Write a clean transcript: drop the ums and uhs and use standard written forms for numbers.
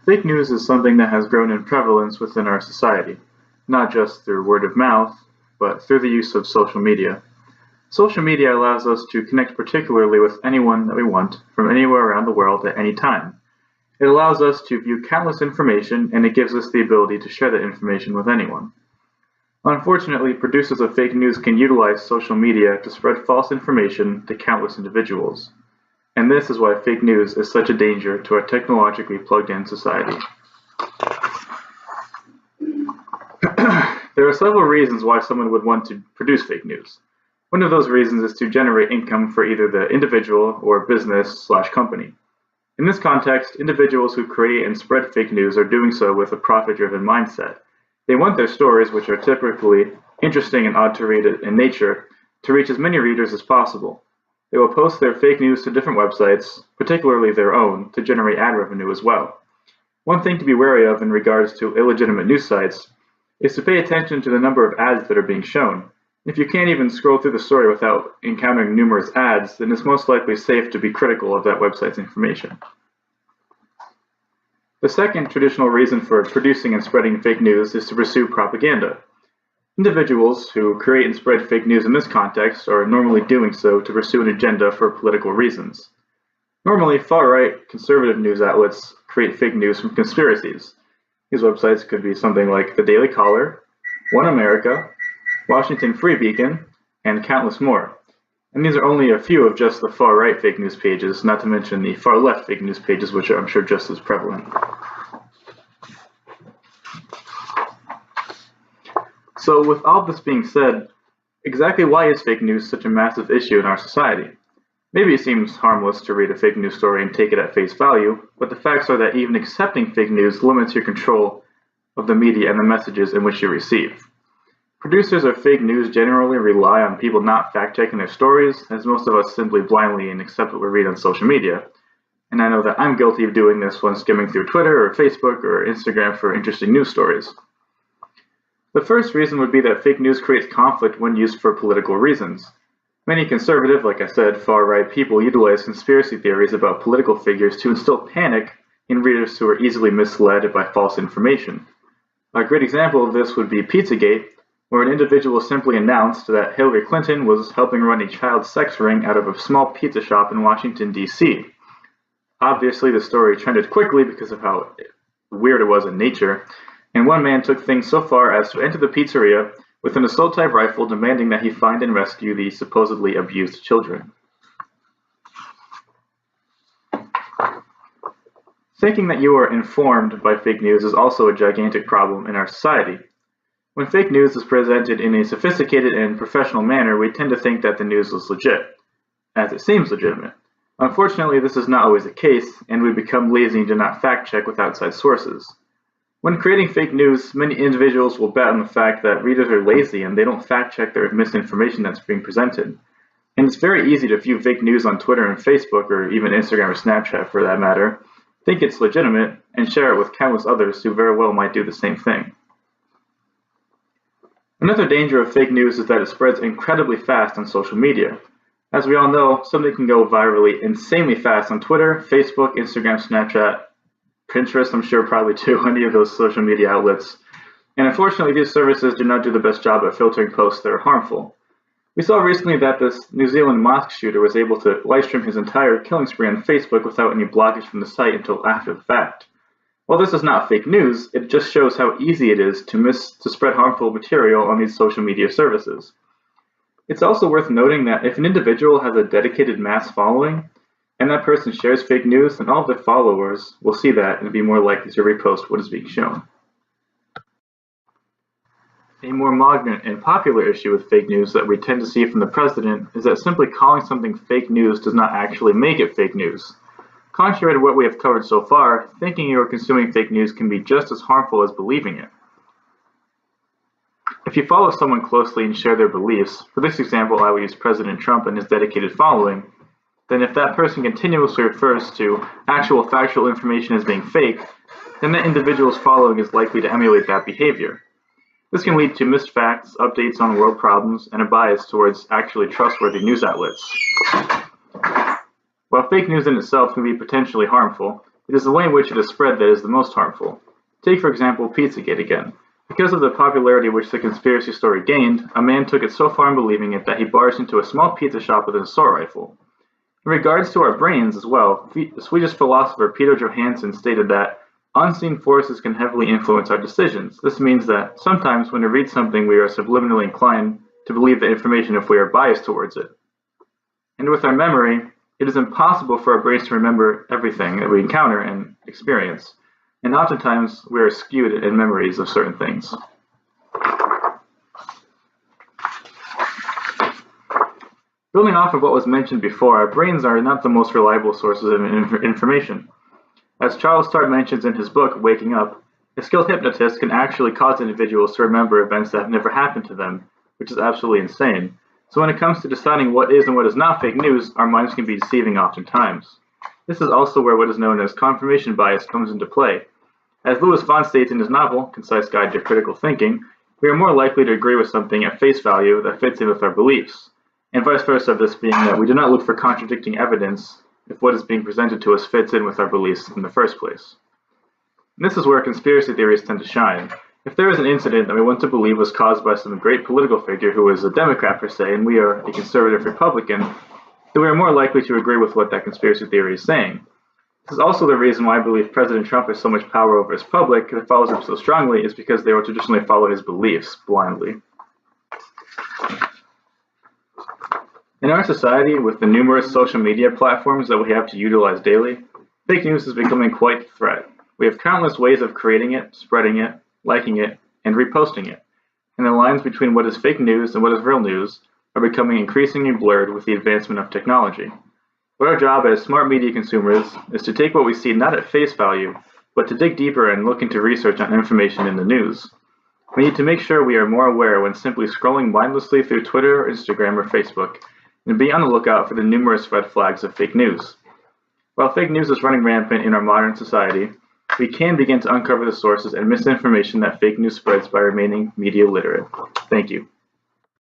Fake news is something that has grown in prevalence within our society, not just through word of mouth, but through the use of social media. Social media allows us to connect particularly with anyone that we want from anywhere around the world at any time. It allows us to view countless information, and it gives us the ability to share that information with anyone. Unfortunately, producers of fake news can utilize social media to spread false information to countless individuals. And this is why fake news is such a danger to our technologically plugged-in society. There are several reasons why someone would want to produce fake news. One of those reasons is to generate income for either the individual or business/company. In this context, individuals who create and spread fake news are doing so with a profit-driven mindset. They want their stories, which are typically interesting and odd to read in nature, to reach as many readers as possible. They will post their fake news to different websites, particularly their own, to generate ad revenue as well. One thing to be wary of in regards to illegitimate news sites is to pay attention to the number of ads that are being shown. If you can't even scroll through the story without encountering numerous ads, then it's most likely safe to be critical of that website's information. The second traditional reason for producing and spreading fake news is to pursue propaganda. Individuals who create and spread fake news in this context are normally doing so to pursue an agenda for political reasons. Normally, far-right conservative news outlets create fake news from conspiracies. These websites could be something like The Daily Caller, One America, Washington Free Beacon, and countless more. And these are only a few of just the far-right fake news pages, not to mention the far-left fake news pages, which are, I'm sure, just as prevalent. So with all this being said, exactly why is fake news such a massive issue in our society? Maybe it seems harmless to read a fake news story and take it at face value, but the facts are that even accepting fake news limits your control of the media and the messages in which you receive. Producers of fake news generally rely on people not fact-checking their stories, as most of us simply blindly accept what we read on social media. And I know that I'm guilty of doing this when skimming through Twitter or Facebook or Instagram for interesting news stories. The first reason would be that fake news creates conflict when used for political reasons. Many conservative, like I said, far-right people utilize conspiracy theories about political figures to instill panic in readers who are easily misled by false information. A great example of this would be Pizzagate, where an individual simply announced that Hillary Clinton was helping run a child sex ring out of a small pizza shop in Washington, D.C. Obviously, the story trended quickly because of how weird it was in nature, and one man took things so far as to enter the pizzeria with an assault-type rifle demanding that he find and rescue the supposedly abused children. Thinking that you are informed by fake news is also a gigantic problem in our society. When fake news is presented in a sophisticated and professional manner, we tend to think that the news is legit, as it seems legitimate. Unfortunately, this is not always the case, and we become lazy and do not fact-check with outside sources. When creating fake news, many individuals will bet on the fact that readers are lazy and they don't fact-check their misinformation that's being presented. And it's very easy to view fake news on Twitter and Facebook, or even Instagram or Snapchat for that matter, think it's legitimate, and share it with countless others who very well might do the same thing. Another danger of fake news is that it spreads incredibly fast on social media. As we all know, something can go virally insanely fast on Twitter, Facebook, Instagram, Snapchat, Pinterest, I'm sure probably too, any of those social media outlets. And unfortunately, these services do not do the best job at filtering posts that are harmful. We saw recently that this New Zealand mosque shooter was able to livestream his entire killing spree on Facebook without any blockage from the site until after the fact. While this is not fake news, it just shows how easy it is to spread harmful material on these social media services. It's also worth noting that if an individual has a dedicated mass following, and that person shares fake news, then all of their followers will see that and be more likely to repost what is being shown. A more modern and popular issue with fake news that we tend to see from the president is that simply calling something fake news does not actually make it fake news. Contrary to what we have covered so far, thinking you are consuming fake news can be just as harmful as believing it. If you follow someone closely and share their beliefs, for this example I will use President Trump and his dedicated following, then if that person continuously refers to actual factual information as being fake, then that individual's following is likely to emulate that behavior. This can lead to missed facts, updates on world problems, and a bias towards actually trustworthy news outlets. While fake news in itself can be potentially harmful, It is the way in which it is spread that is the most harmful. Take, for example, Pizzagate again. Because of the popularity which the conspiracy story gained, a man took it so far in believing it that he barged into a small pizza shop with an assault rifle. In regards to our brains as well, the Swedish philosopher Peter Johansson stated that unseen forces can heavily influence our decisions. This means that sometimes when we read something, we are subliminally inclined to believe the information if we are biased towards it. And with our memory, it is impossible for our brains to remember everything that we encounter and experience, and oftentimes we are skewed in memories of certain things. Building off of what was mentioned before, our brains are not the most reliable sources of information. As Charles Tart mentions in his book, Waking Up, a skilled hypnotist can actually cause individuals to remember events that have never happened to them, which is absolutely insane. So when it comes to deciding what is and what is not fake news, our minds can be deceiving oftentimes. This is also where what is known as confirmation bias comes into play. As Louis Von states in his novel, Concise Guide to Critical Thinking, we are more likely to agree with something at face value that fits in with our beliefs, and vice versa, this being that we do not look for contradicting evidence if what is being presented to us fits in with our beliefs in the first place. And this is where conspiracy theories tend to shine. If there is an incident that we want to believe was caused by some great political figure who is a Democrat per se, and we are a conservative Republican, then we are more likely to agree with what that conspiracy theory is saying. This is also the reason why I believe President Trump has so much power over his public that follows him so strongly, is because they will traditionally follow his beliefs blindly. In our society, with the numerous social media platforms that we have to utilize daily, fake news is becoming quite a threat. We have countless ways of creating it, spreading it, liking it, and reposting it, and the lines between what is fake news and what is real news are becoming increasingly blurred with the advancement of technology. But our job as smart media consumers is to take what we see not at face value, but to dig deeper and look into research on information in the news. We need to make sure we are more aware when simply scrolling mindlessly through Twitter, or Instagram, or Facebook, and be on the lookout for the numerous red flags of fake news. While fake news is running rampant in our modern society, we can begin to uncover the sources and misinformation that fake news spreads by remaining media literate. Thank you.